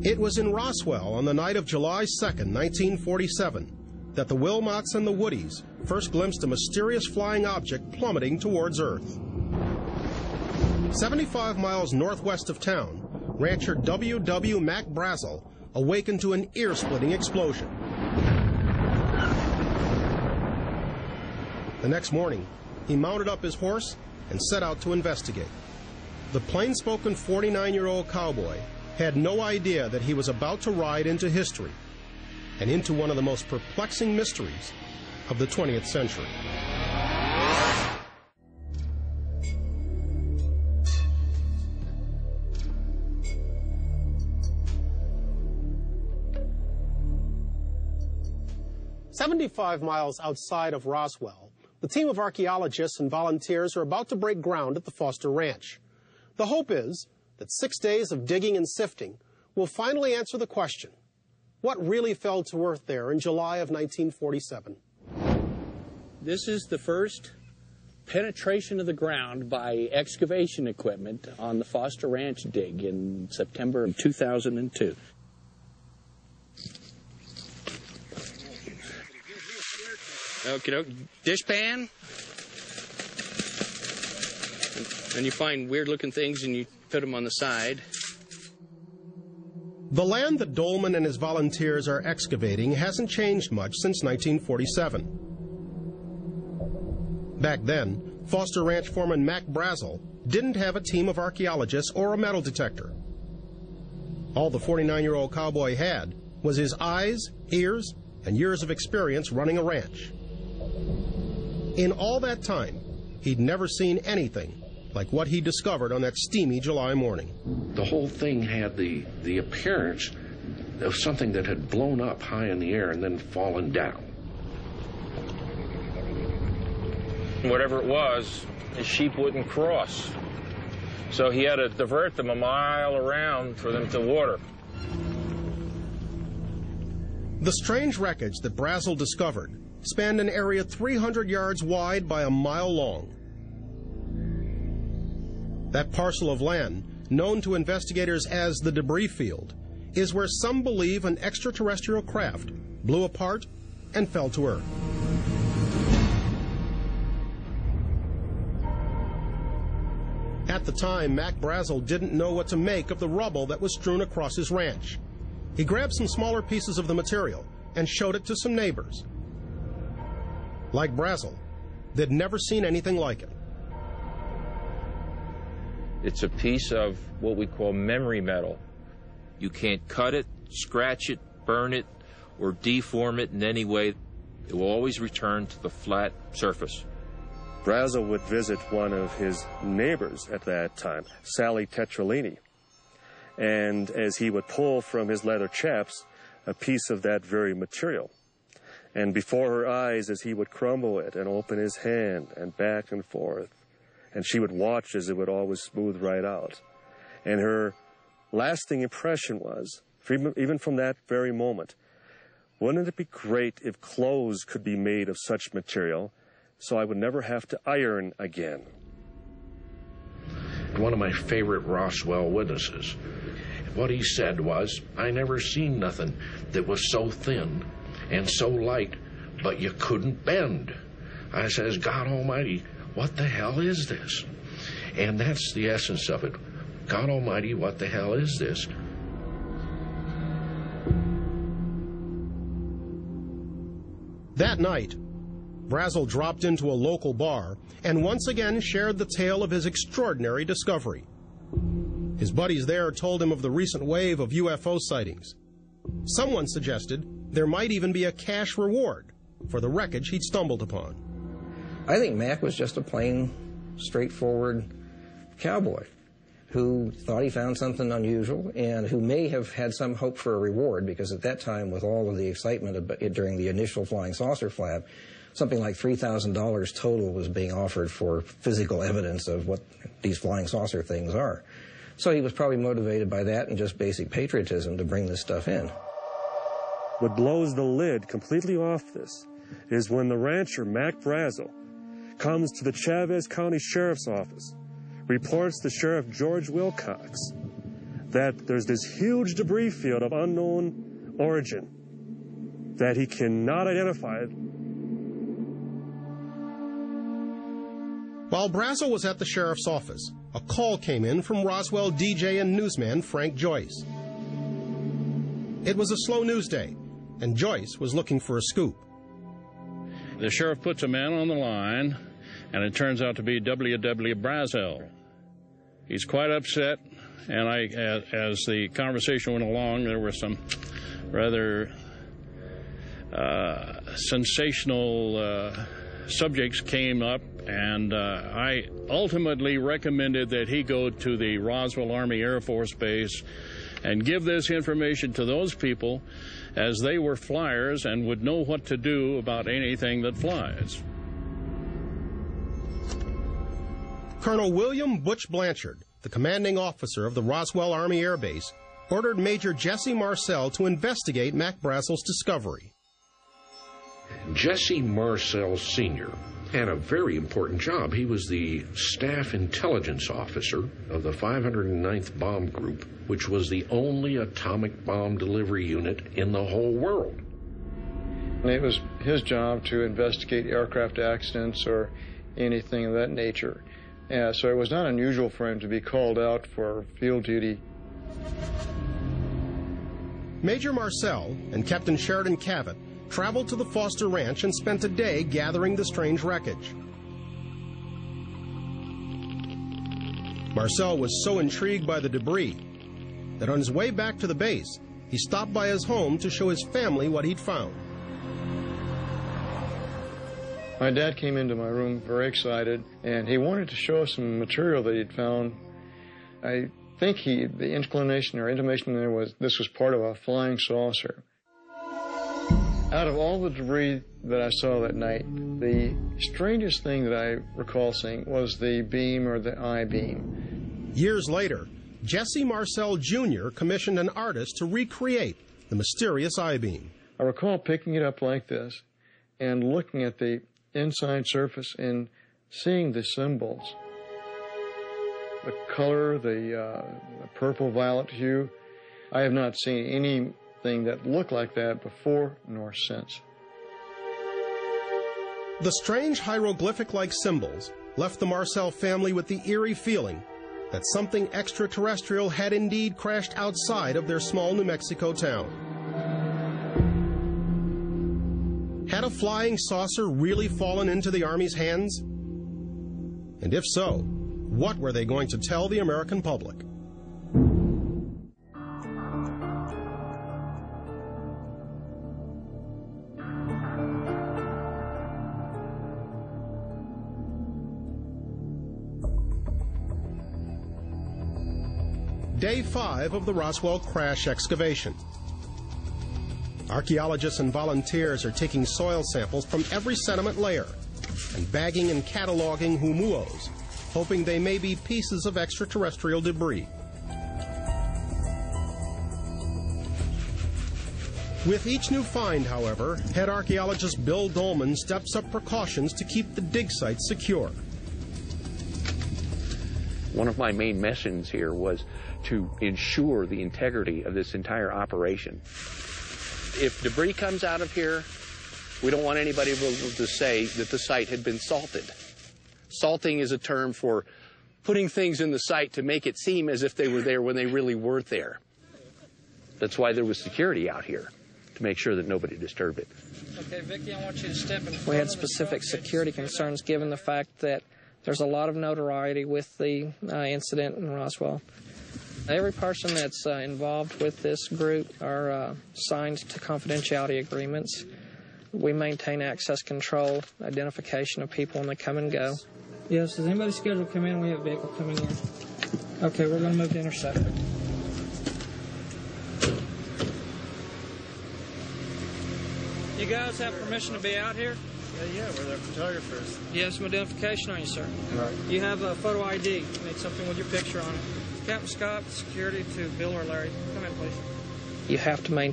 It was in Roswell on the night of July 2nd, 1947, that the Wilmots and the Woodies first glimpsed a mysterious flying object plummeting towards Earth. 75 miles northwest of town, rancher W.W. Mac Brazel awakened to an ear-splitting explosion. The next morning, he mounted up his horse and set out to investigate. The plain-spoken 49-year-old cowboy had no idea that he was about to ride into history and into one of the most perplexing mysteries of the 20th century. "75 miles outside of Roswell, the team of archaeologists and volunteers are about to break ground at the Foster Ranch. The hope is that 6 days of digging and sifting will finally answer the question, what really fell to earth there in July of 1947? This is the first penetration of the ground by excavation equipment on the Foster Ranch dig in September of 2002. Okay, dishpan. And you find weird-looking things and you put them on the side. The land that Dolman and his volunteers are excavating hasn't changed much since 1947. Back then, Foster Ranch foreman Mac Brazel didn't have a team of archaeologists or a metal detector. All the 49-year-old cowboy had was his eyes, ears, and years of experience running a ranch. In all that time, he'd never seen anything like what he discovered on that steamy July morning. The whole thing had the appearance of something that had blown up high in the air and then fallen down. Whatever it was, his sheep wouldn't cross. So he had to divert them a mile around for them to water. The strange wreckage that Brazel discovered spanned an area 300 yards wide by a mile long. That parcel of land, known to investigators as the debris field, is where some believe an extraterrestrial craft blew apart and fell to Earth. At the time, Mac Brazel didn't know what to make of the rubble that was strewn across his ranch. He grabbed some smaller pieces of the material and showed it to some neighbors. Like Brazel, they'd never seen anything like it. It's a piece of what we call memory metal. You can't cut it, scratch it, burn it, or deform it in any way. It will always return to the flat surface. Brazel would visit one of his neighbors at that time, Sally Tetralini. And as he would pull from his leather chaps a piece of that very material, and before her eyes as he would crumble it and open his hand and back and forth, and she would watch as it would always smooth right out. And her lasting impression was, even from that very moment, wouldn't it be great if clothes could be made of such material so I would never have to iron again? One of my favorite Roswell witnesses, what he said was, I never seen nothing that was so thin and so light, but you couldn't bend. I says, God Almighty, what the hell is this? And that's the essence of it. God Almighty, what the hell is this? That night, Brazel dropped into a local bar and once again shared the tale of his extraordinary discovery. His buddies there told him of the recent wave of UFO sightings. Someone suggested there might even be a cash reward for the wreckage he'd stumbled upon. I think Mac was just a plain, straightforward cowboy who thought he found something unusual and who may have had some hope for a reward, because at that time, with all of the excitement during the initial flying saucer flap, something like $3,000 total was being offered for physical evidence of what these flying saucer things are. So he was probably motivated by that and just basic patriotism to bring this stuff in. What blows the lid completely off this is when the rancher, Mac Brazel, comes to the Chavez County Sheriff's Office, reports to Sheriff George Wilcox that there's this huge debris field of unknown origin that he cannot identify. While Brazel was at the sheriff's office, a call came in from Roswell DJ and newsman Frank Joyce. It was a slow news day, and Joyce was looking for a scoop. The sheriff puts a man on the line, and it turns out to be W.W. Brazel. He's quite upset, and as the conversation went along, there were some rather sensational subjects came up, and I ultimately recommended that he go to the Roswell Army Air Force Base and give this information to those people, as they were flyers and would know what to do about anything that flies. Colonel William Butch Blanchard, the commanding officer of the Roswell Army Air Base, ordered Major Jesse Marcel to investigate Mac Brazel's discovery. Jesse Marcel Sr. had a very important job. He was the staff intelligence officer of the 509th Bomb Group, which was the only atomic bomb delivery unit in the whole world. It was his job to investigate aircraft accidents or anything of that nature. So it was not unusual for him to be called out for field duty. Major Marcel and Captain Sheridan Cavett traveled to the Foster Ranch and spent a day gathering the strange wreckage. Marcel was so intrigued by the debris that on his way back to the base, he stopped by his home to show his family what he'd found. My dad came into my room very excited, and he wanted to show us some material that he'd found. I think the inclination or intimation there was this was part of a flying saucer. Out of all the debris that I saw that night, the strangest thing that I recall seeing was the beam or the I-beam. Years later, Jesse Marcel Jr. commissioned an artist to recreate the mysterious I-beam. I recall picking it up like this and looking at the inside surface and seeing the symbols. The color, the purple-violet hue. I have not seen anything that looked like that before nor since. The strange hieroglyphic-like symbols left the Marcel family with the eerie feeling that something extraterrestrial had indeed crashed outside of their small New Mexico town. Had a flying saucer really fallen into the Army's hands? And if so, what were they going to tell the American public? Day 5 of the Roswell crash excavation. Archaeologists and volunteers are taking soil samples from every sediment layer and bagging and cataloging humuos, hoping they may be pieces of extraterrestrial debris. With each new find, however, head archaeologist Bill Dolman steps up precautions to keep the dig site secure. One of my main missions here was to ensure the integrity of this entire operation. If debris comes out of here, we don't want anybody able to say that the site had been salted. Salting is a term for putting things in the site to make it seem as if they were there when they really weren't there. That's why there was security out here, to make sure that nobody disturbed it. Okay, Vicki, I want you to step in front. We had specific security concerns given the fact that there's a lot of notoriety with the incident in Roswell. Every person that's involved with this group are signed to confidentiality agreements. We maintain access control, identification of people when they come and go. Yes, is anybody scheduled to come in? We have a vehicle coming in. Okay, we're going to move to intercept. You guys have permission to be out here? Yeah, we're their photographers. You have some identification on you, sir. Right. You have a photo ID. You need something with your picture on it. Captain Scott, security to Bill or Larry. Come in, please. You have to maintain